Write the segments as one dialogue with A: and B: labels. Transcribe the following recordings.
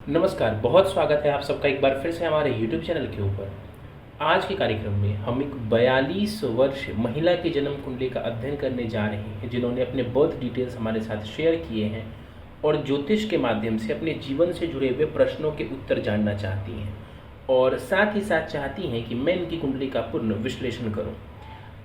A: नमस्कार, बहुत स्वागत है आप सबका एक बार फिर से हमारे YouTube चैनल के ऊपर। आज के कार्यक्रम में हम एक 42 वर्ष महिला की जन्म कुंडली का अध्ययन करने जा रहे हैं, जिन्होंने अपने बर्थ डिटेल्स हमारे साथ शेयर किए हैं और ज्योतिष के माध्यम से अपने जीवन से जुड़े हुए प्रश्नों के उत्तर जानना चाहती हैं और साथ ही साथ चाहती हैं कि मैं इनकी कुंडली का पूर्ण विश्लेषण करूँ।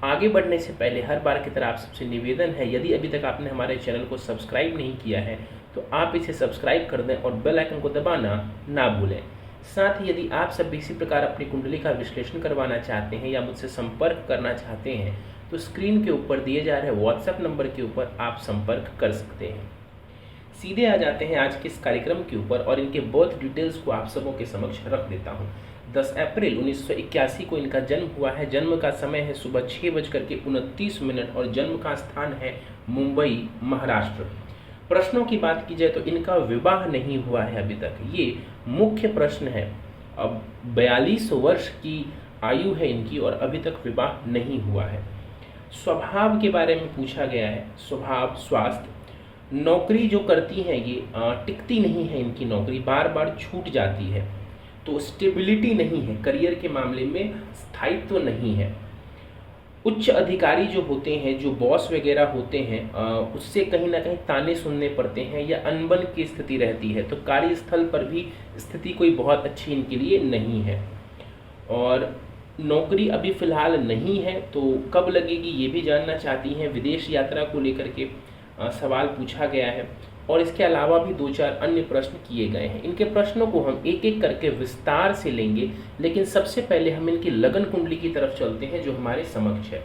A: आगे बढ़ने से पहले हर बार की तरह आप सबसे निवेदन है, यदि अभी तक आपने हमारे चैनल को सब्सक्राइब नहीं किया है तो आप इसे सब्सक्राइब कर दें और बेल आइकन को दबाना ना भूलें। साथ ही यदि आप सब भी इसी प्रकार अपनी कुंडली का विश्लेषण करवाना चाहते हैं या मुझसे संपर्क करना चाहते हैं तो स्क्रीन के ऊपर दिए जा रहे व्हाट्सएप नंबर के ऊपर आप संपर्क कर सकते हैं। सीधे आ जाते हैं आज के इस कार्यक्रम के ऊपर और इनके बर्थ डिटेल्स को आप सबों के समक्ष रख देता हूँ। 10 अप्रैल 1981 को इनका जन्म हुआ है। जन्म का समय है सुबह 6:29 और जन्म का स्थान है मुंबई, महाराष्ट्र। प्रश्नों की बात की जाए तो इनका विवाह नहीं हुआ है अभी तक, ये मुख्य प्रश्न है। अब 42 वर्ष की आयु है इनकी और अभी तक विवाह नहीं हुआ है। स्वभाव के बारे में पूछा गया है, स्वभाव, स्वास्थ्य, नौकरी जो करती हैं ये टिकती नहीं है, इनकी नौकरी बार बार छूट जाती है, तो स्टेबिलिटी नहीं है, करियर के मामले में स्थायित्व नहीं है। उच्च अधिकारी जो होते हैं, जो बॉस वगैरह होते हैं, उससे कहीं ना कहीं ताने सुनने पड़ते हैं या अनबन की स्थिति रहती है, तो कार्यस्थल पर भी स्थिति कोई बहुत अच्छी इनके लिए नहीं है। और नौकरी अभी फ़िलहाल नहीं है, तो कब लगेगी ये भी जानना चाहती हैं। विदेश यात्रा को लेकर के सवाल पूछा गया है और इसके अलावा भी 2-4 अन्य प्रश्न किए गए हैं। इनके प्रश्नों को हम एक एक करके विस्तार से लेंगे, लेकिन सबसे पहले हम इनकी लगन कुंडली की तरफ चलते हैं जो हमारे समक्ष है।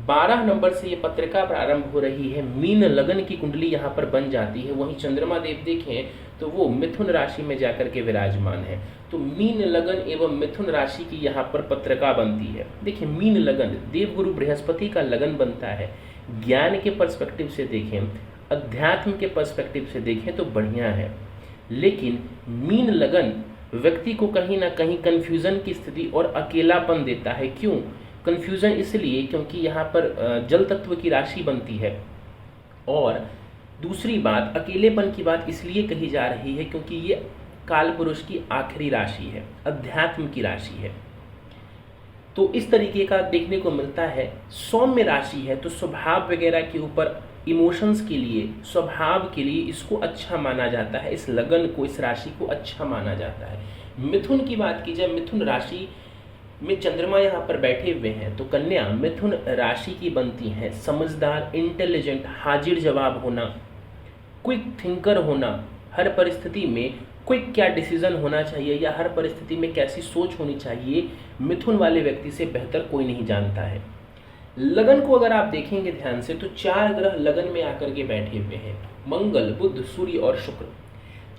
A: 12 नंबर से ये पत्रिका प्रारंभ हो रही है। मीन लगन की कुंडली यहाँ पर बन जाती है। वहीं चंद्रमा देव देखें तो वो मिथुन राशि में जाकर के विराजमान है, तो मीन लगन एवं मिथुन राशि की यहाँ पर पत्रिका बनती है। देखिए, मीन लगन देवगुरु बृहस्पति का लगन बनता है। ज्ञान के पर्सपेक्टिव से देखें, अध्यात्म के पर्सपेक्टिव से देखें तो बढ़िया है, लेकिन मीन लगन व्यक्ति को कहीं ना कहीं कंफ्यूजन की स्थिति और अकेलापन देता है। क्यों कंफ्यूजन? इसलिए क्योंकि यहाँ पर जल तत्व की राशि बनती है और दूसरी बात अकेलेपन की बात इसलिए कही जा रही है क्योंकि ये काल पुरुष की आखिरी राशि है, अध्यात्म की राशि है, तो इस तरीके का देखने को मिलता है। सौम्य राशि है तो स्वभाव वगैरह के ऊपर, इमोशंस के लिए, स्वभाव के लिए इसको अच्छा माना जाता है। इस लगन को, इस राशि को अच्छा माना जाता है। मिथुन की बात की जाए, मिथुन राशि में चंद्रमा यहाँ पर बैठे हुए हैं, तो कन्या मिथुन राशि की बनती है। समझदार, इंटेलिजेंट, हाजिर जवाब होना, क्विक थिंकर होना, हर परिस्थिति में क्विक क्या डिसीजन होना चाहिए या हर परिस्थिति में कैसी सोच होनी चाहिए, मिथुन वाले व्यक्ति से बेहतर कोई नहीं जानता है। लगन को अगर आप देखेंगे ध्यान से तो 4 ग्रह लगन में आकर के बैठे हुए हैं, मंगल, बुध, सूर्य और शुक्र।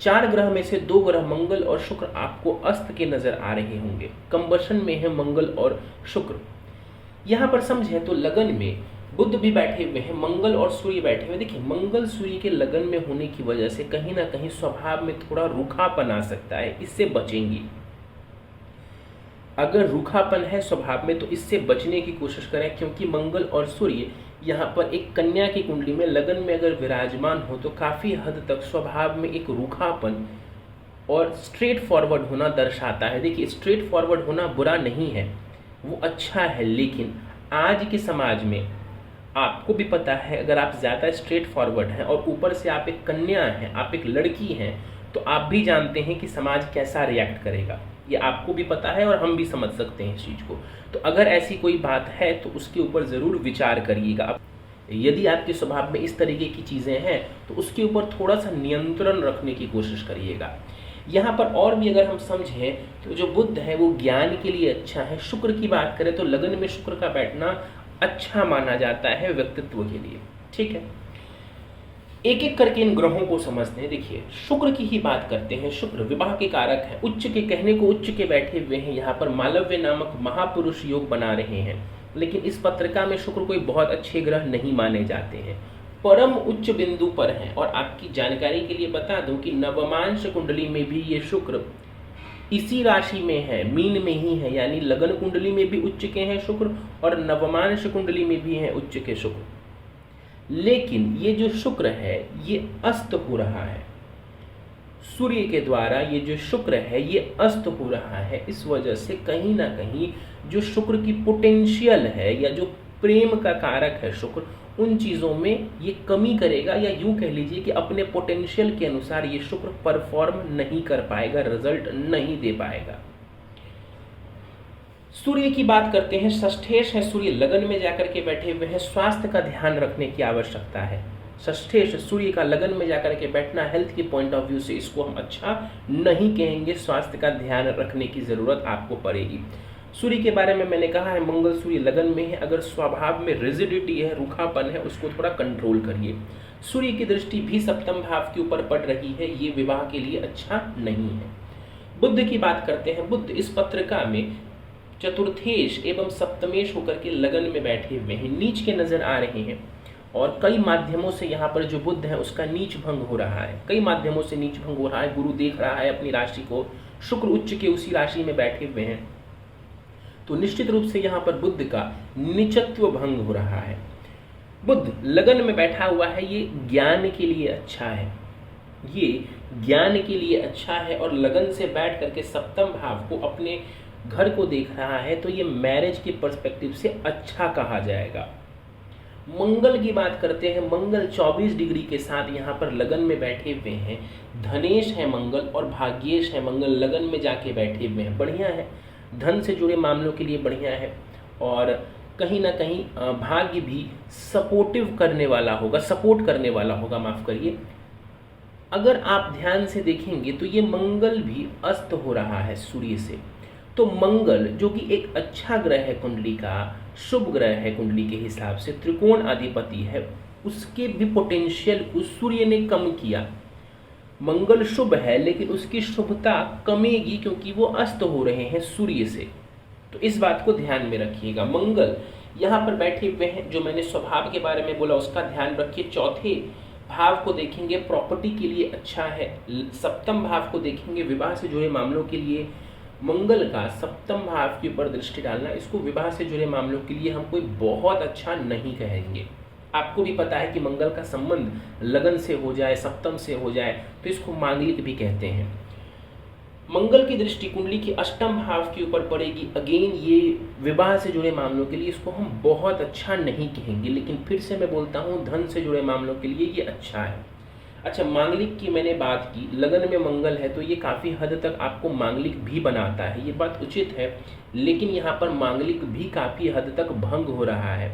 A: 4 ग्रह में से 2 ग्रह मंगल और शुक्र आपको अस्त के नजर आ रहे होंगे, कंबशन में है मंगल और शुक्र। यहाँ पर समझें तो लगन में बुध भी बैठे हुए हैं, मंगल और सूर्य बैठे हुए। देखिए, मंगल सूर्य के लगन में होने की वजह से कहीं ना कहीं स्वभाव में थोड़ा रूखापन आ सकता है, इससे बचेंगी। अगर रूखापन है स्वभाव में तो इससे बचने की कोशिश करें, क्योंकि मंगल और सूर्य यहाँ पर एक कन्या की कुंडली में लगन में अगर विराजमान हो तो काफ़ी हद तक स्वभाव में एक रूखापन और स्ट्रेट फॉरवर्ड होना दर्शाता है। देखिए, स्ट्रेट फॉरवर्ड होना बुरा नहीं है, वो अच्छा है, लेकिन आज के समाज में आपको भी पता है अगर आप ज़्यादा स्ट्रेट फॉरवर्ड हैं और ऊपर से आप एक कन्या हैं, आप एक लड़की हैं, तो आप भी जानते हैं कि समाज कैसा रिएक्ट करेगा। ये आपको भी पता है और हम भी समझ सकते हैं इस चीज़ को। तो अगर ऐसी कोई बात है तो उसके ऊपर ज़रूर विचार करिएगा। यदि आपके स्वभाव में इस तरीके की चीज़ें हैं तो उसके ऊपर थोड़ा सा नियंत्रण रखने की कोशिश करिएगा। यहाँ पर और भी अगर हम समझें तो जो बुध है वो ज्ञान के लिए अच्छा है। शुक्र की बात करें तो लगन में शुक्र का बैठना अच्छा माना जाता है व्यक्तित्व के लिए। ठीक है, एक एक करके इन ग्रहों को समझते हैं। देखिए, शुक्र की ही बात करते हैं। शुक्र विवाह के कारक है, उच्च के कहने को उच्च के बैठे हुए हैं। यहाँ पर मालव्य नामक महापुरुष योग बना रहे हैं, लेकिन इस पत्रिका में शुक्र कोई बहुत अच्छे ग्रह नहीं माने जाते हैं, परम उच्च बिंदु पर हैं। और आपकी जानकारी के लिए बता दूं कि नवमांश कुंडली में भी ये शुक्र इसी राशि में है, मीन में ही है, यानी लगन कुंडली में भी उच्च के हैं शुक्र और नवमांश कुंडली में भी हैं उच्च के शुक्र। लेकिन ये जो शुक्र है ये अस्त हो रहा है, सूर्य के द्वारा ये जो शुक्र है ये अस्त हो रहा है। इस वजह से कहीं ना कहीं जो शुक्र की पोटेंशियल है या जो प्रेम का कारक है शुक्र, उन चीज़ों में ये कमी करेगा, या यूं कह लीजिए कि अपने पोटेंशियल के अनुसार ये शुक्र परफॉर्म नहीं कर पाएगा, रिजल्ट नहीं दे पाएगा। सूर्य की बात करते हैं, षष्ठेश है, सूर्य लगन में जाकर के बैठे हुए हैं, स्वास्थ्य का ध्यान रखने की आवश्यकता है। षष्ठेश सूर्य का लगन में जाकर के बैठना हेल्थ की पॉइंट ऑफ व्यू से इसको हम अच्छा नहीं कहेंगे, स्वास्थ्य का ध्यान रखने की जरूरत आपको पड़ेगी। सूर्य के बारे में मैंने कहा है, मंगल सूर्य लगन में है, अगर स्वभाव में रिजिडिटी है, रूखापन है, उसको थोड़ा कंट्रोल करिए। सूर्य की दृष्टि भी सप्तम भाव के ऊपर पड़ रही है, ये विवाह के लिए अच्छा नहीं है। बुध की बात करते हैं, बुध इस पत्रिका में चतुर्थेश एवं सप्तमेश होकर के लगन में बैठे हुए हैं, नीच के नजर आ रहे हैं, और कई माध्यमों से यहाँ पर जो बुध है उसका नीच भंग हो रहा है, कई माध्यमों से नीच भंग हो रहा है। गुरु देख रहा है अपनी राशि को, शुक्र उच्च के उसी राशि में बैठे हुए हैं, तो निश्चित रूप से यहाँ पर बुध का नीचत्व भंग हो रहा है। बुध लगन में बैठा हुआ है, ये ज्ञान के लिए अच्छा है, ये ज्ञान के लिए अच्छा है, और लगन से बैठ करके सप्तम भाव को, अपने घर को देख रहा है, तो ये मैरिज के पर्सपेक्टिव से अच्छा कहा जाएगा। मंगल की बात करते हैं, मंगल 24 डिग्री के साथ यहाँ पर लगन में बैठे हुए हैं, धनेश है मंगल और भाग्येश है मंगल, लगन में जाके बैठे हुए हैं, बढ़िया है, धन से जुड़े मामलों के लिए बढ़िया है, और कहीं ना कहीं भाग्य भी सपोर्टिव करने वाला होगा, सपोर्ट करने वाला होगा, माफ करिए। अगर आप ध्यान से देखेंगे तो ये मंगल भी अस्त हो रहा है सूर्य से, तो मंगल जो कि एक अच्छा ग्रह है कुंडली का, शुभ ग्रह है कुंडली के हिसाब से, त्रिकोण अधिपति है, उसके भी पोटेंशियल उस सूर्य ने कम किया। मंगल शुभ है लेकिन उसकी शुभता कमेगी क्योंकि वो अस्त हो रहे हैं सूर्य से, तो इस बात को ध्यान में रखिएगा। मंगल यहाँ पर बैठे हुए हैं, जो मैंने स्वभाव के बारे में बोला उसका ध्यान रखिए। चौथे भाव को देखेंगे, प्रॉपर्टी के लिए अच्छा है। सप्तम भाव को देखेंगे, विवाह से जुड़े मामलों के लिए मंगल का सप्तम भाव के ऊपर दृष्टि डालना, इसको विवाह से जुड़े मामलों के लिए हम कोई बहुत अच्छा नहीं कहेंगे। आपको भी पता है कि मंगल का संबंध लगन से हो जाए, सप्तम से हो जाए, तो इसको मांगलिक भी कहते हैं। मंगल की दृष्टि कुंडली के अष्टम भाव के ऊपर पड़ेगी, अगेन ये विवाह से जुड़े मामलों के लिए इसको हम बहुत अच्छा नहीं कहेंगे, लेकिन फिर से मैं बोलता हूँ धन से जुड़े मामलों के लिए ये अच्छा है। अच्छा, मांगलिक की मैंने बात की, लगन में मंगल है तो ये काफ़ी हद तक आपको मांगलिक भी बनाता है, ये बात उचित है, लेकिन यहाँ पर मांगलिक भी काफ़ी हद तक भंग हो रहा है।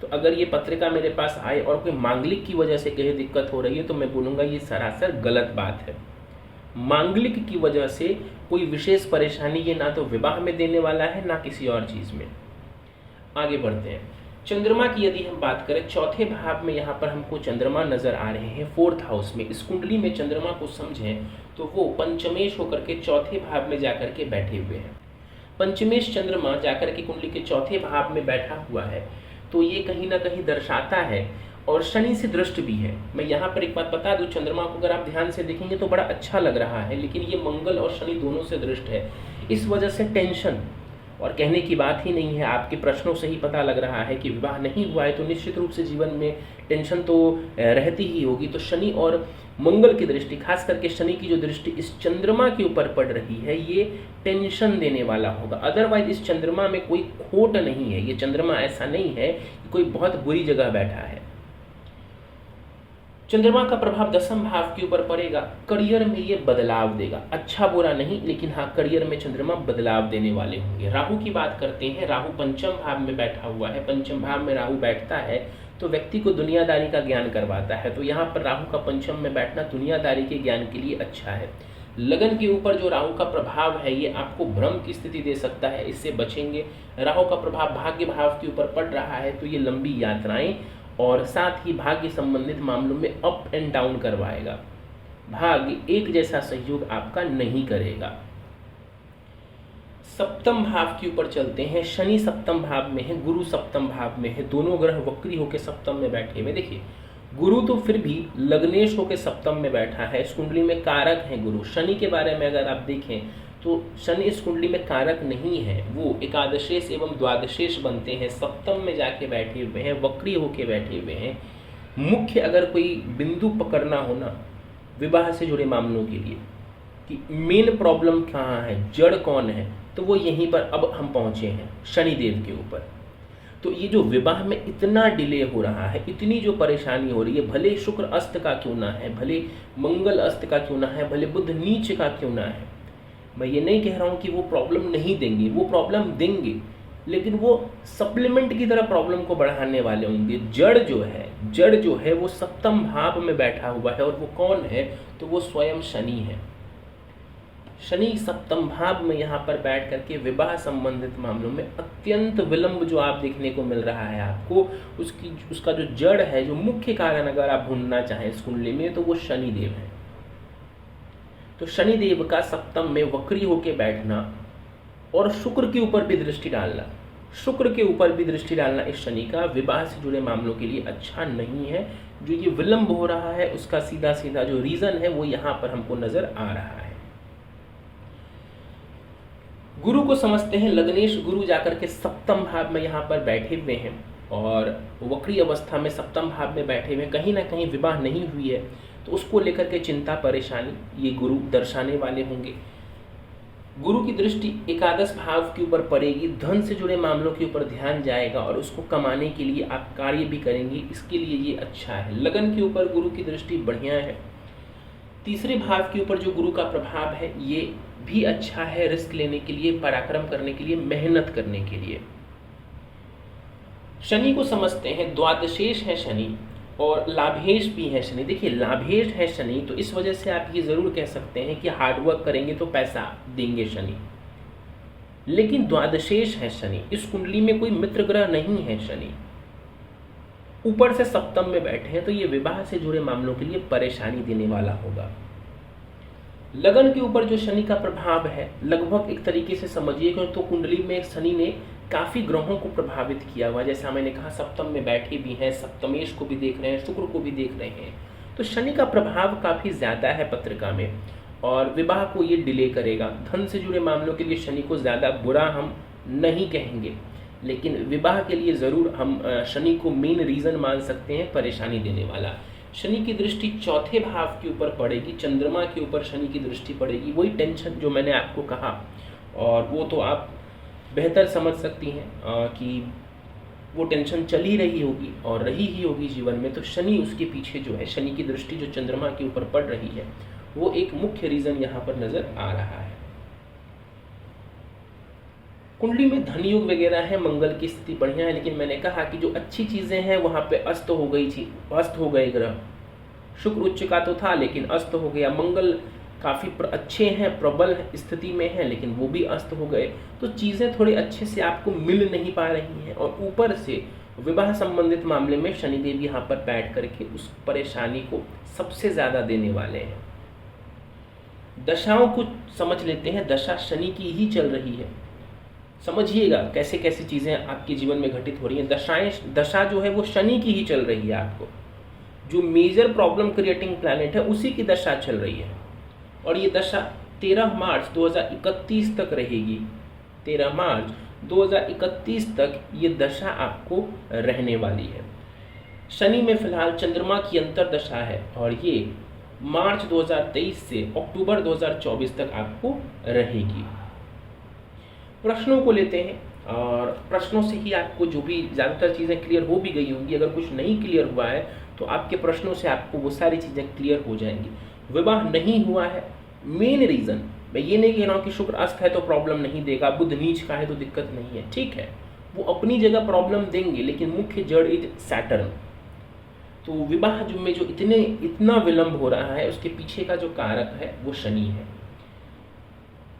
A: तो अगर ये पत्रिका मेरे पास आए और कोई मांगलिक की वजह से कहीं दिक्कत हो रही है तो मैं बोलूँगा ये सरासर गलत बात है। मांगलिक की वजह से कोई विशेष परेशानी ये ना तो विवाह में देने वाला है ना किसी और चीज़ में। आगे बढ़ते हैं, चंद्रमा की यदि हम बात करें, चौथे भाव में यहाँ पर हमको चंद्रमा नजर आ रहे हैं, फोर्थ हाउस में। इस कुंडली में चंद्रमा को समझें तो वो पंचमेश होकर के चौथे भाव में जाकर के बैठे हुए हैं। पंचमेश चंद्रमा जाकर के कुंडली के चौथे भाव में बैठा हुआ है, तो ये कहीं ना कहीं दर्शाता है, और शनि से दृष्ट भी है। मैं यहाँ पर एक बात बता दूं, चंद्रमा को अगर आप ध्यान से देखेंगे तो बड़ा अच्छा लग रहा है, लेकिन ये मंगल और शनि दोनों से दृष्ट है, इस वजह से टेंशन, और कहने की बात ही नहीं है। आपके प्रश्नों से ही पता लग रहा है कि विवाह नहीं हुआ है तो निश्चित रूप से जीवन में टेंशन तो रहती ही होगी। तो शनि और मंगल की दृष्टि, खास करके शनि की जो दृष्टि इस चंद्रमा के ऊपर पड़ रही है, ये टेंशन देने वाला होगा। अदरवाइज इस चंद्रमा में कोई खोट नहीं है, ये चंद्रमा ऐसा नहीं है कि कोई बहुत बुरी जगह बैठा है। चंद्रमा का प्रभाव दसम भाव के ऊपर पड़ेगा, करियर में ये बदलाव देगा, अच्छा बुरा नहीं, लेकिन हाँ करियर में चंद्रमा बदलाव देने वाले होंगे। राहु की बात करते हैं, राहु पंचम भाव में बैठा हुआ है, पंचम भाव में राहु बैठता है तो व्यक्ति को दुनियादारी का ज्ञान करवाता है, तो यहाँ पर राहु का पंचम में बैठना दुनियादारी के ज्ञान के लिए अच्छा है। लगन के ऊपर जो राहु का प्रभाव है ये आपको भ्रम की स्थिति दे सकता है, इससे बचेंगे। राहु का प्रभाव भाग्य भाव के ऊपर पड़ रहा है तो ये लंबी यात्राएं और साथ ही भाग्य संबंधित मामलों में अप एंड डाउन करवाएगा, भाग्य एक जैसा सहयोग आपका नहीं करेगा। सप्तम भाव के ऊपर चलते हैं, शनि सप्तम भाव में है, गुरु सप्तम भाव में है, दोनों ग्रह वक्री होकर सप्तम में बैठे हुए। देखिए गुरु तो फिर भी लग्नेश होकर सप्तम में बैठा है, इस कुंडली में कारक है गुरु। शनि के बारे में अगर आप देखें तो शनि इस कुंडली में कारक नहीं है, वो एकादशेश एवं द्वादशेश बनते हैं, सप्तम में जाके बैठे हुए हैं, वक्री होके बैठे हुए हैं। मुख्य अगर कोई बिंदु पकड़ना हो ना विवाह से जुड़े मामलों के लिए कि मेन प्रॉब्लम कहाँ है, जड़ कौन है, तो वो यहीं पर अब हम पहुँचे हैं, शनिदेव के ऊपर। तो ये जो विवाह में इतना डिले हो रहा है, इतनी जो परेशानी हो रही है, भले शुक्र अस्त का क्यों ना है, भले मंगल अस्त का क्यों ना है, भले बुध नीच का क्यों ना है, मैं ये नहीं कह रहा हूँ कि वो प्रॉब्लम नहीं देंगे, वो प्रॉब्लम देंगे, लेकिन वो सप्लीमेंट की तरह प्रॉब्लम को बढ़ाने वाले होंगे। जड़ जो है वो सप्तम भाव में बैठा हुआ है, और वो कौन है, तो वो स्वयं शनि है। शनि सप्तम भाव में यहाँ पर बैठ करके विवाह संबंधित मामलों में अत्यंत विलंब जो आप देखने को मिल रहा है आपको, उसका जो जड़ है, जो मुख्य कारण अगर आप ढूंढना चाहें इस कुंडली में, तो वो शनिदेव है। तो शनिदेव का सप्तम में वक्री होके बैठना और शुक्र के ऊपर भी दृष्टि डालना इस शनि का विवाह से जुड़े मामलों के लिए अच्छा नहीं है। जो ये विलंब हो रहा है उसका सीधा सीधा जो रीजन है वो यहाँ पर हमको नजर आ रहा है। गुरु को समझते हैं, लग्नेश गुरु जाकर के सप्तम भाव में यहाँ पर बैठे हुए हैं और वक्री अवस्था में सप्तम भाव में बैठे हुए, कहीं ना कहीं विवाह नहीं हुई है, तो उसको लेकर के चिंता परेशानी ये गुरु दर्शाने वाले होंगे। गुरु की दृष्टि एकादश भाव के ऊपर पड़ेगी, धन से जुड़े मामलों के ऊपर ध्यान जाएगा और उसको कमाने के लिए आप कार्य भी करेंगे, इसके लिए ये अच्छा है। लगन के ऊपर गुरु की दृष्टि बढ़िया है। तीसरे भाव के ऊपर जो गुरु का प्रभाव है ये भी अच्छा है, रिस्क लेने के लिए, पराक्रम करने के लिए, मेहनत करने के लिए। शनि को समझते हैं, द्वादशेश है शनि और लाभेश भी है शनि। देखिए लाभेश है शनि, तो इस वजह से आप ये जरूर कह सकते हैं कि हार्डवर्क करेंगे तो पैसा देंगे शनि, लेकिन द्वादशेश है शनि, इस कुंडली में कोई मित्र ग्रह नहीं है शनि, ऊपर से सप्तम में बैठे हैं, तो ये विवाह से जुड़े मामलों के लिए परेशानी देने वाला होगा। लगन के ऊपर जो शनि का प्रभाव है लगभग एक तरीके से समझिए कि तो कुंडली में शनि ने काफी ग्रहों को प्रभावित किया हुआ, जैसा मैंने कहा सप्तम में बैठे भी हैं, सप्तमेश को भी देख रहे हैं, शुक्र को भी देख रहे हैं, तो शनि का प्रभाव काफी ज्यादा है पत्रिका में और विवाह को ये डिले करेगा। धन से जुड़े मामलों के लिए शनि को ज्यादा बुरा हम नहीं कहेंगे, लेकिन विवाह के लिए जरूर हम शनि को मेन रीजन मान सकते हैं परेशानी देने वाला। शनि की दृष्टि चौथे भाव के ऊपर पड़ेगी, चंद्रमा के ऊपर शनि की दृष्टि पड़ेगी, वही टेंशन जो मैंने आपको कहा, और वो तो आप बेहतर समझ सकती हैं कि वो टेंशन चल ही रही होगी और रही ही होगी जीवन में। तो शनि उसके पीछे जो है, शनि की दृष्टि जो चंद्रमा के ऊपर पड़ रही है, वो एक मुख्य रीजन यहाँ पर नजर आ रहा है। कुंडली में धन योग वगैरह है, मंगल की स्थिति बढ़िया है, लेकिन मैंने कहा कि जो अच्छी चीजें हैं वहां पे अस्त हो गए ग्रह। शुक्र उच्च का तो था लेकिन अस्त हो गया, मंगल काफी अच्छे हैं, प्रबल स्थिति में हैं, लेकिन वो भी अस्त हो गए। तो चीजें थोड़े अच्छे से आपको मिल नहीं पा रही हैं, और ऊपर से विवाह संबंधित मामले में शनिदेव यहाँ पर बैठ करके उस परेशानी को सबसे ज्यादा देने वाले हैं। दशाओं को समझ लेते हैं, दशा शनि की ही चल रही है, समझिएगा कैसे कैसे चीजें आपके जीवन में घटित हो रही हैं। दशा जो है वो शनि की ही चल रही है, आपको जो मेजर प्रॉब्लम क्रिएटिंग प्लैनेट है उसी की दशा चल रही है, और ये दशा 13 मार्च 2031 तक रहेगी। 13 मार्च 2031 तक ये दशा आपको रहने वाली है। शनि में फिलहाल चंद्रमा की अंतर दशा है और ये मार्च 2023 से अक्टूबर 2024 तक आपको रहेगी। प्रश्नों को लेते हैं, और प्रश्नों से ही आपको जो भी ज़्यादातर चीज़ें क्लियर हो भी गई होंगी। अगर कुछ नहीं क्लियर हुआ है तो आपके प्रश्नों से आपको वो सारी चीज़ें क्लियर हो जाएंगी। विवाह नहीं हुआ है, मेन रीज़न, मैं ये नहीं कह रहा हूँ कि शुक्र अस्त है तो प्रॉब्लम नहीं देगा, बुध नीच का है तो दिक्कत नहीं है, ठीक है, वो अपनी जगह प्रॉब्लम देंगे, लेकिन मुख्य जड़ इज सैटर्न। तो विवाह जो में जो इतना विलंब हो रहा है उसके पीछे का जो कारक है वो शनि है।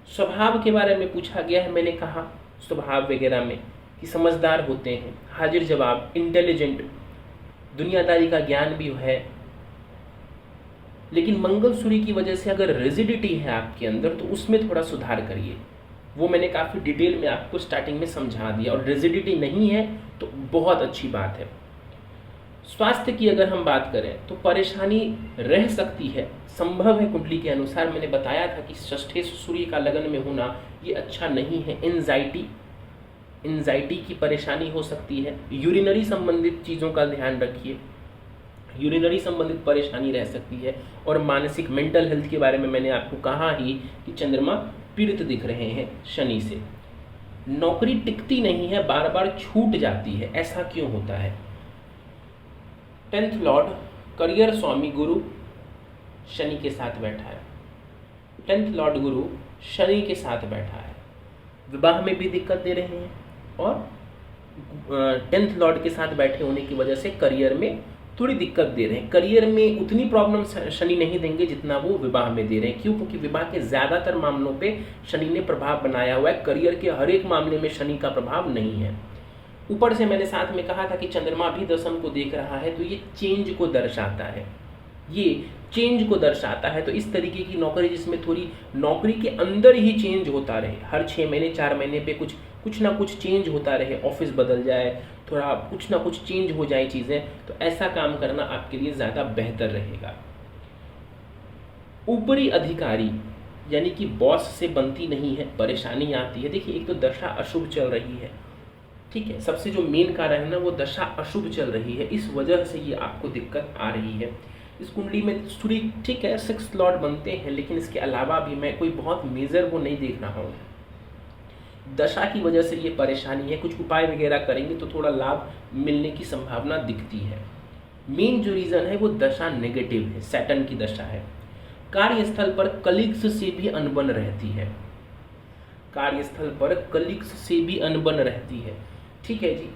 A: स्वभाव के बारे में पूछा गया है, मैंने कहा स्वभाव वगैरह में कि समझदार होते हैं, हाजिर जवाब, इंटेलिजेंट, दुनियादारी का ज्ञान भी है, लेकिन मंगल सूर्य की वजह से अगर रिजिडिटी है आपके अंदर तो उसमें थोड़ा सुधार करिए। वो मैंने काफ़ी डिटेल में आपको स्टार्टिंग में समझा दिया, और रिजिडिटी नहीं है तो बहुत अच्छी बात है। स्वास्थ्य की अगर हम बात करें तो परेशानी रह सकती है, संभव है कुंडली के अनुसार। मैंने बताया था कि षष्ठे सूर्य का लगन में होना ये अच्छा नहीं है। एंजाइटी की परेशानी हो सकती है। यूरिनरी संबंधित चीज़ों का ध्यान रखिए। यूरिनरी संबंधित परेशानी रह सकती है, और मानसिक मेंटल हेल्थ के बारे में मैंने आपको कहा ही कि चंद्रमा पीड़ित दिख रहे हैं शनि से। नौकरी टिकती नहीं है, बार बार छूट जाती है, ऐसा क्यों होता है? 10th लॉर्ड करियर स्वामी गुरु शनि के साथ बैठा है। 10th लॉर्ड गुरु शनि के साथ बैठा है, विवाह में भी दिक्कत दे रहे हैं, और 10th लॉर्ड के साथ बैठे होने की वजह से करियर में थोड़ी दिक्कत दे रहे हैं। करियर में उतनी प्रॉब्लम शनि नहीं देंगे जितना वो विवाह में दे रहे हैं। क्यों? क्योंकि विवाह के ज़्यादातर मामलों पे शनि ने प्रभाव बनाया हुआ है, करियर के हर एक मामले में शनि का प्रभाव नहीं है। ऊपर से मैंने साथ में कहा था कि चंद्रमा भी दशम को देख रहा है, तो ये चेंज को दर्शाता है, ये चेंज को दर्शाता है। तो इस तरीके की नौकरी जिसमें थोड़ी नौकरी के अंदर ही चेंज होता रहे, हर 6 महीने 4 महीने पे कुछ ना कुछ चेंज होता रहे, ऑफिस बदल जाए, थोड़ा कुछ ना कुछ चेंज हो जाए चीज़ें, तो ऐसा काम करना आपके लिए ज़्यादा बेहतर रहेगा। ऊपरी अधिकारी यानी कि बॉस से बनती नहीं है, परेशानी आती है। देखिए, एक तो दशा अशुभ चल रही है, ठीक है, सबसे जो मेन कारण है ना वो दशा अशुभ चल रही है, इस वजह से ये आपको दिक्कत आ रही है। इस कुंडली में सूर्य ठीक है 6th लॉर्ड बनते हैं, लेकिन इसके अलावा भी मैं कोई बहुत मेजर वो नहीं देख रहा हूँ। दशा की वजह से ये परेशानी है, कुछ उपाय वगैरह करेंगे तो थोड़ा लाभ मिलने की संभावना दिखती है। मेन जो रीज़न है वो दशा नेगेटिव है, सैटर्न की दशा है। कार्यस्थल पर कलीग्स से भी अनबन रहती है, कार्यस्थल पर कलीग्स से भी अनबन रहती है, ठीक है जी।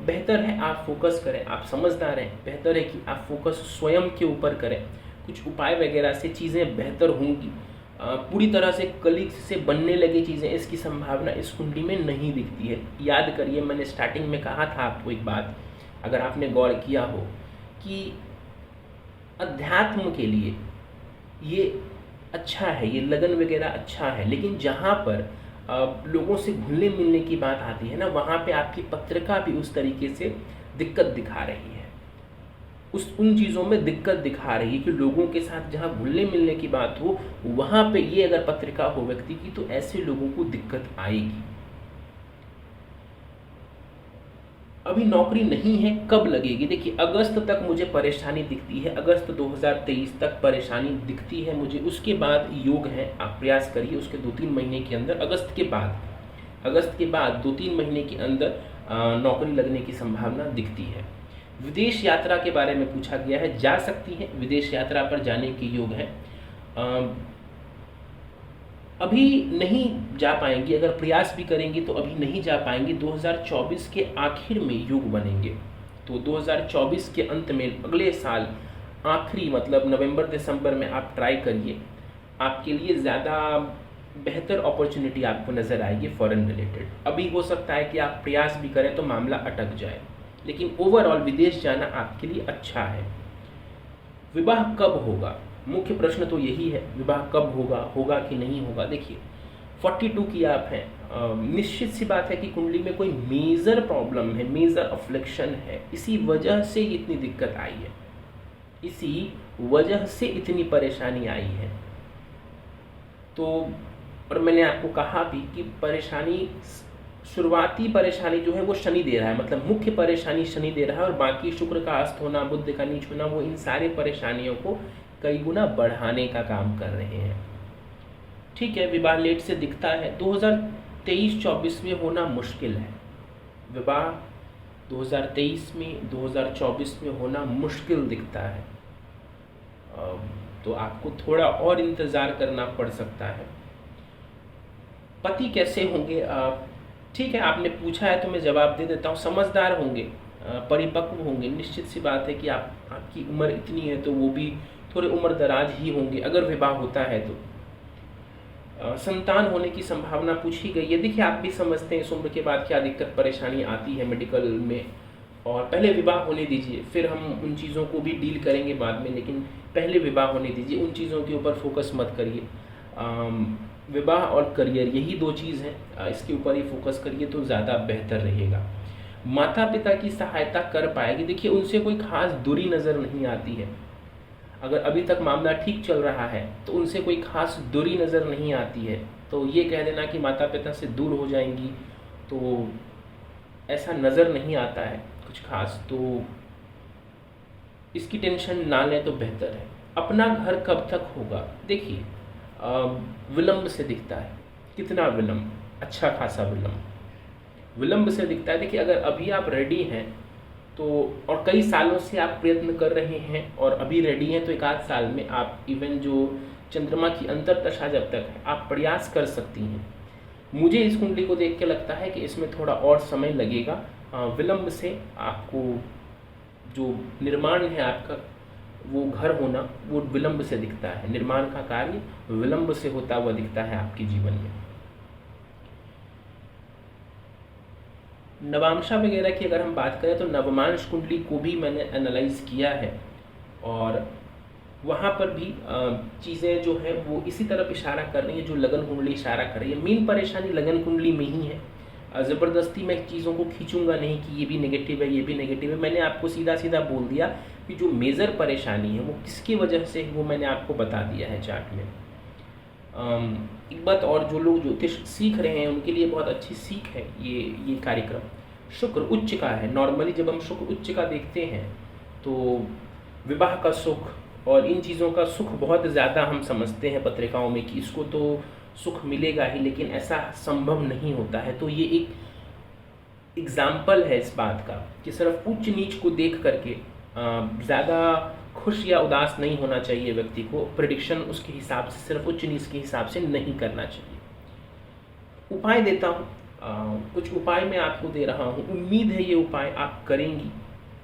A: बेहतर है आप फोकस करें, आप समझदार हैं, बेहतर है कि आप फोकस स्वयं के ऊपर करें, कुछ उपाय वगैरह से चीज़ें बेहतर होंगी। पूरी तरह से कलीग्स से बनने लगे चीज़ें, इसकी संभावना इस कुंडली में नहीं दिखती है। याद करिए, मैंने स्टार्टिंग में कहा था आपको एक बात, अगर आपने गौर किया हो, कि अध्यात्म के लिए ये अच्छा है, ये लगन वगैरह अच्छा है, लेकिन जहाँ पर लोगों से घुलने मिलने की बात आती है ना, वहाँ पे आपकी पत्रिका भी उस तरीके से दिक्कत दिखा रही है, उन चीज़ों में दिक्कत दिखा रही है कि लोगों के साथ जहाँ घुलने मिलने की बात हो, वहाँ पे ये अगर पत्रिका हो व्यक्ति की, तो ऐसे लोगों को दिक्कत आएगी। अभी नौकरी नहीं है, कब लगेगी? देखिए, अगस्त तक मुझे परेशानी दिखती है, अगस्त 2023 तक परेशानी दिखती है मुझे, उसके बाद योग है, आप प्रयास करिए उसके 2-3 महीने के अंदर, अगस्त के बाद 2-3 महीने के अंदर नौकरी लगने की संभावना दिखती है। विदेश यात्रा के बारे में पूछा गया है, जा सकती है, विदेश यात्रा पर जाने के योग है। अभी नहीं जा पाएंगी, अगर प्रयास भी करेंगी तो अभी नहीं जा पाएंगी। 2024 के आखिर में योग बनेंगे, तो 2024 के अंत में, अगले साल आखिरी मतलब नवंबर दिसंबर में आप ट्राई करिए, आपके लिए ज़्यादा बेहतर अपॉर्चुनिटी आपको नज़र आएगी फॉरेन रिलेटेड। अभी हो सकता है कि आप प्रयास भी करें तो मामला अटक जाए, लेकिन ओवरऑल विदेश जाना आपके लिए अच्छा है। विवाह कब होगा? मुख्य प्रश्न तो यही है, विवाह कब होगा कि नहीं होगा। देखिए, 42 की आप हैं, निश्चित सी बात है कि कुंडली में कोई मेजर प्रॉब्लम है, मेजर अफ्लिक्शन है, इसी वजह से इतनी दिक्कत आई है, इसी वजह से इतनी परेशानी आई है। तो और मैंने आपको कहा भी कि परेशानी, शुरुआती परेशानी जो है वो शनि दे रहा है, मतलब मुख्य परेशानी शनि दे रहा है, और बाकी शुक्र का अस्त होना, बुध का नीच होना, वो इन सारे परेशानियों को कई गुना बढ़ाने का काम कर रहे हैं, ठीक है। विवाह लेट से दिखता है, 2023-24 में होना मुश्किल है, विवाह 2023 में 2024 में होना मुश्किल दिखता है, तो आपको थोड़ा और इंतज़ार करना पड़ सकता है। पति कैसे होंगे? ठीक है, आपने पूछा है तो मैं जवाब दे देता हूँ। समझदार होंगे, परिपक्व होंगे, निश्चित सी बात है कि आपकी उम्र इतनी है तो वो भी थोड़े उम्र दराज ही होंगे अगर विवाह होता है तो। संतान होने की संभावना पूछी गई है। देखिए, आप भी समझते हैं इस उम्र के बाद क्या दिक्कत परेशानी आती है मेडिकल में, और पहले विवाह होने दीजिए, फिर हम उन चीज़ों को भी डील करेंगे बाद में, लेकिन पहले विवाह होने दीजिए, उन चीज़ों के ऊपर फोकस मत करिए। विवाह और करियर, यही 2 चीज़ हैं, इसके ऊपर ही फोकस करिए तो ज़्यादा बेहतर रहेगा। माता पिता की सहायता कर पाएगी। देखिए, उनसे कोई खास दूरी नज़र नहीं आती है, अगर अभी तक मामला ठीक चल रहा है तो उनसे कोई खास दूरी नज़र नहीं आती है, तो ये कह देना कि माता पिता से दूर हो जाएंगी, तो ऐसा नज़र नहीं आता है कुछ खास। तो इसकी टेंशन ना लें तो बेहतर है। अपना घर कब तक होगा? देखिए, विलंब से दिखता है। कितना विलंब? अच्छा खासा विलंब से दिखता है। देखिए, अगर अभी आप रेडी हैं तो, और कई सालों से आप प्रयत्न कर रहे हैं और अभी रेडी हैं, तो एक आध साल में आप इवन जो चंद्रमा की अंतर्दशा जब तक है आप प्रयास कर सकती हैं। मुझे इस कुंडली को देख के लगता है कि इसमें थोड़ा और समय लगेगा। विलंब से आपको जो निर्माण है आपका, वो घर होना, वो विलंब से दिखता है। निर्माण का कार्य विलंब से होता हुआ दिखता है आपके जीवन में। नवांशा वगैरह की अगर हम बात करें तो नवमांश कुंडली को भी मैंने एनालाइज किया है और वहाँ पर भी चीज़ें जो है वो इसी तरफ इशारा कर रही है जो लगन कुंडली इशारा कर रही है। मेन परेशानी लगन कुंडली में ही है। ज़बरदस्ती मैं चीज़ों को खींचूंगा नहीं कि ये भी नेगेटिव है, ये भी नेगेटिव है। मैंने आपको सीधा सीधा बोल दिया कि जो मेजर परेशानी है वो किसकी वजह से है, वो मैंने आपको बता दिया है चार्ट में। एक बात और, जो लोग ज्योतिष सीख रहे हैं उनके लिए बहुत अच्छी सीख है ये कार्यक्रम। शुक्र उच्च का है। नॉर्मली जब हम शुक्र उच्च का देखते हैं तो विवाह का सुख और इन चीज़ों का सुख बहुत ज़्यादा हम समझते हैं पत्रिकाओं में कि इसको तो सुख मिलेगा ही, लेकिन ऐसा संभव नहीं होता है। तो ये एक एग्जाम्पल है इस बात का कि सिर्फ उच्च नीच को देख करके ज़्यादा खुश या उदास नहीं होना चाहिए व्यक्ति को। प्रेडिक्शन उसके हिसाब से, सिर्फ उच्च नीच के हिसाब से नहीं करना चाहिए। उपाय देता हूँ, कुछ उपाय मैं आपको दे रहा हूँ। उम्मीद है ये उपाय आप करेंगी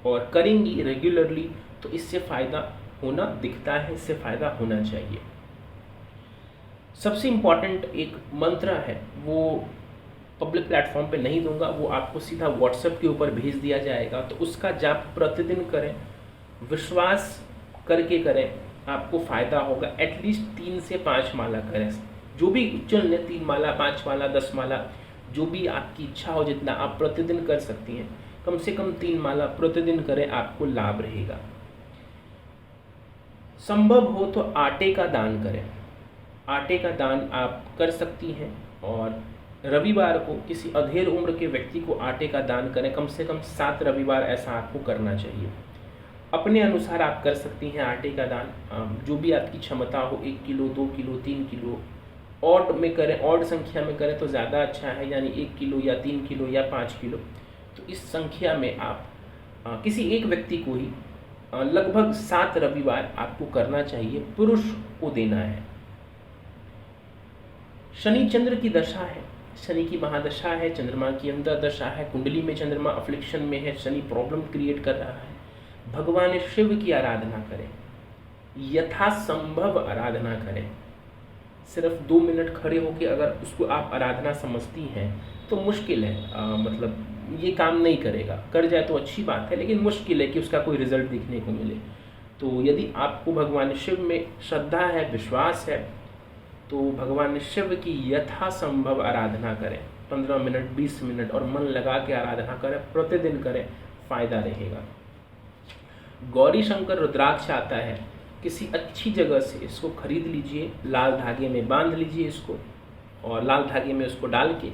A: और करेंगी रेगुलरली तो इससे फ़ायदा होना दिखता है, इससे फ़ायदा होना चाहिए। सबसे इम्पॉर्टेंट एक मंत्र है, वो पब्लिक प्लेटफॉर्म पे नहीं दूंगा, वो आपको सीधा व्हाट्सएप के ऊपर भेज दिया जाएगा। तो उसका जाप प्रतिदिन करें, विश्वास करके करें, आपको फ़ायदा होगा। एटलीस्ट 3 से 5 माला करें, जो भी चुन लें, 3 माला, 5 माला, 10 माला, जो भी आपकी इच्छा हो, जितना आप प्रतिदिन कर सकती हैं। कम से कम 3 माला प्रतिदिन करें, आपको लाभ रहेगा। संभव हो तो आटे का दान करें। आटे का दान आप कर सकती हैं और रविवार को किसी अधेड़ उम्र के व्यक्ति को आटे का दान करें। कम से कम 7 रविवार ऐसा आपको करना चाहिए। अपने अनुसार आप कर सकती हैं आटे का दान, जो भी आपकी क्षमता हो, 1 किलो, 2 किलो, 3 किलो। ऑड में करें, ऑड संख्या में करें तो ज़्यादा अच्छा है, यानी 1 किलो या 3 किलो या 5 किलो। तो इस संख्या में आप किसी एक व्यक्ति को ही लगभग 7 रविवार आपको करना चाहिए, पुरुष को देना है। शनि चंद्र की दशा है, शनि की महादशा है, चंद्रमा की अंतर्दशा है, कुंडली में चंद्रमा अफ्लिक्शन में है, शनि प्रॉब्लम क्रिएट कर रहा है। भगवान शिव की आराधना करें, यथासंभव आराधना करें। सिर्फ 2 मिनट खड़े होकर अगर उसको आप आराधना समझती हैं तो मुश्किल है, मतलब ये काम नहीं करेगा। कर जाए तो अच्छी बात है, लेकिन मुश्किल है कि उसका कोई रिजल्ट दिखने को मिले। तो यदि आपको भगवान शिव में श्रद्धा है, विश्वास है, तो भगवान शिव की यथासंभव आराधना करें। 15 मिनट, 20 मिनट और मन लगा के आराधना करें, प्रतिदिन करें, फ़ायदा रहेगा। गौरी शंकर रुद्राक्ष आता है, किसी अच्छी जगह से इसको खरीद लीजिए, लाल धागे में बांध लीजिए इसको और लाल धागे में उसको डाल के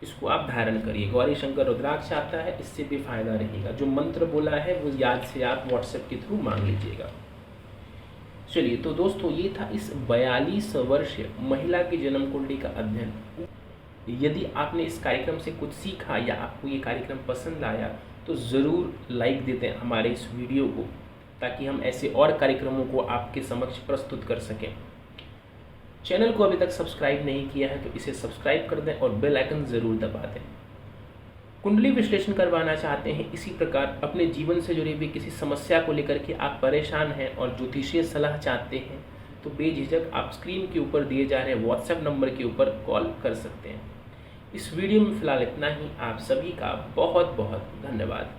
A: इसको आप धारण करिए। गौरी शंकर रुद्राक्ष आता है, इससे भी फ़ायदा रहेगा। जो मंत्र बोला है वो याद से आप व्हाट्सएप के थ्रू मांग लीजिएगा। चलिए, तो दोस्तों ये था इस 42 वर्षीय महिला की जन्म कुंडली का अध्ययन। यदि आपने इस कार्यक्रम से कुछ सीखा या आपको ये कार्यक्रम पसंद आया तो ज़रूर लाइक देते हैं हमारे इस वीडियो को, ताकि हम ऐसे और कार्यक्रमों को आपके समक्ष प्रस्तुत कर सकें। चैनल को अभी तक सब्सक्राइब नहीं किया है तो इसे सब्सक्राइब कर दें और बेल आइकन ज़रूर दबा दें। कुंडली विश्लेषण करवाना चाहते हैं, इसी प्रकार अपने जीवन से जुड़ी हुई किसी समस्या को लेकर के आप परेशान हैं और ज्योतिषीय सलाह चाहते हैं, तो बेझिझक आप स्क्रीन के ऊपर दिए जा रहे व्हाट्सएप नंबर के ऊपर कॉल कर सकते हैं। इस वीडियो में फ़िलहाल इतना ही। आप सभी का बहुत बहुत धन्यवाद।